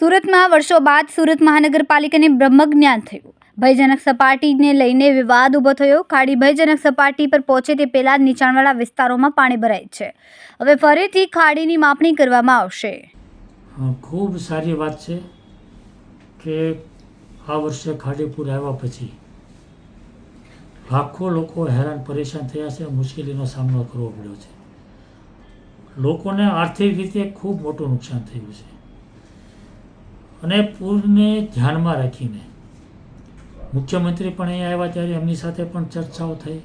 સુરતમાં વર્ષો બાદ સુરત મહાનગરપાલિકાને બ્રહ્મજ્ઞાન થયું. ભયજનક સપાટીને લઈને વિવાદ ઊભો થયો. ખાડી ભયજનક સપાટી પર પહોંચે તે પહેલા નીચાણવાળા વિસ્તારોમાં પાણી ભરાય છે. હવે ફરીથી ખાડીની માપણી કરવામાં આવશે. ખૂબ સારી વાત છે કે આ વર્ષે ખાડીપુર આવ્યા પછી લાખો લોકો હેરાન પરેશાન થયા છે, મુશ્કેલીનો સામનો કરવો પડ્યો છે. લોકોને આર્થિક રીતે ખૂબ મોટું નુકસાન થયું છે અને પૂરને ધ્યાનમાં રાખીને મુખ્યમંત્રી પણ અહીંયા આવ્યા ત્યારે એમની સાથે પણ ચર્ચાઓ થઈ.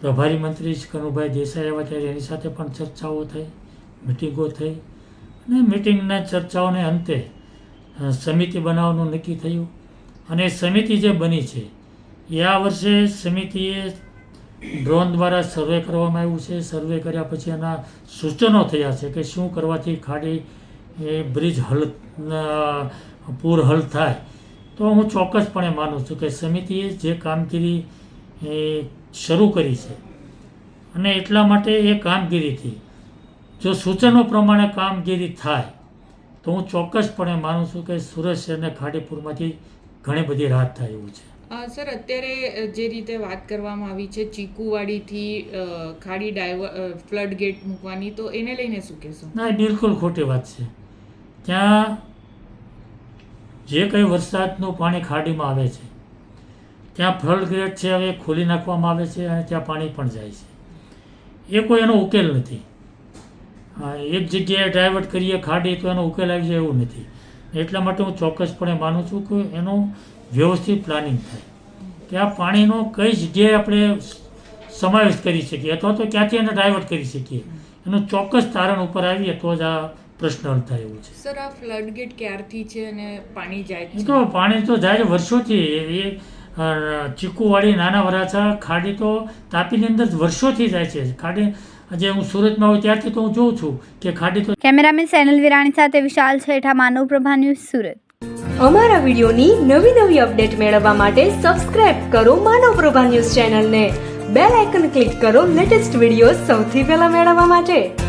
પ્રભારી મંત્રી કનુભાઈ દેસાઈ આવ્યા ત્યારે એની સાથે પણ ચર્ચાઓ થઈ, મિટિંગો થઈ અને મિટિંગના ચર્ચાઓને અંતે સમિતિ બનાવવાનું નક્કી થયું. અને સમિતિ જે બની છે એ આ વર્ષે સમિતિએ ડ્રોન દ્વારા સર્વે કરવામાં આવ્યું છે. સર્વે કર્યા પછી એના સૂચનો થયા છે કે શું કરવાથી ખાડી એ બ્રિજ પૂર હલ થાય. તો હું ચોક્કસપણે માનું છું કે સમિતિએ જે કામગીરી શરૂ કરી છે અને એટલા માટે એ કામગીરીથી જો સૂચનો પ્રમાણે કામગીરી થાય તો હું ચોક્કસપણે માનું છું કે સુરત શહેરને ખાડીપુરમાંથી ઘણી બધી રાહત થાય એવું છે. સર, અત્યારે જે રીતે વાત કરવામાં આવી છે ચીકુવાડીથી ખાડી ફ્લડ ગેટ મૂકવાની, તો એને લઈને શું કહેશો? ના, બિલકુલ ખોટી વાત છે. ત્યાં જે કંઈ વરસાદનું પાણી ખાડીમાં આવે છે ત્યાં ફ્લડ ગેટ છે હવે ખોલી નાખવામાં આવે છે અને ત્યાં પાણી પણ જાય છે. એ કોઈ એનો ઉકેલ નથી. એક જગ્યાએ ડાયવર્ટ કરીએ ખાડી તો એનો ઉકેલ આવી જાય એવું નથી. એટલા માટે હું ચોક્કસપણે માનું છું કે એનું વ્યવસ્થિત પ્લાનિંગ થાય કે આ પાણીનો કઈ જગ્યાએ આપણે સમાવેશ કરી શકીએ અથવા તો ક્યાંથી એને ડાયવર્ટ કરી શકીએ, એનું ચોક્કસ તારણ ઉપર આવીએ તો જ આ પ્રશ્ન હલ થાય એવું છે. સર, આ ફ્લડ ગેટ ક્યારથી છે અને પાણી જાય છે? તો પાણી તો જાય વર્ષોથી. એ ચીકુવાડી, નાના વરાછા, ખાડી તો તાપીની અંદર વર્ષોથી જાય છે. ખાડી આજે હું સુરતમાં હોય ત્યારથી તો હું જોઉં છું કે ખાડી તો. કેમેરામેન સેનલ વિરાણી સાથે વિશાલ છેઠા, માનવ પ્રભા ન્યૂઝ, સુરત. અમારા વિડીયોની નવી અપડેટ મેળવવા માટે સબસ્ક્રાઇબ કરો માનવ પ્રભા ન્યૂઝ ચેનલને. બેલ આઇકન ક્લિક કરો લેટેસ્ટ વિડીયો સૌથી પહેલા મેળવવા માટે.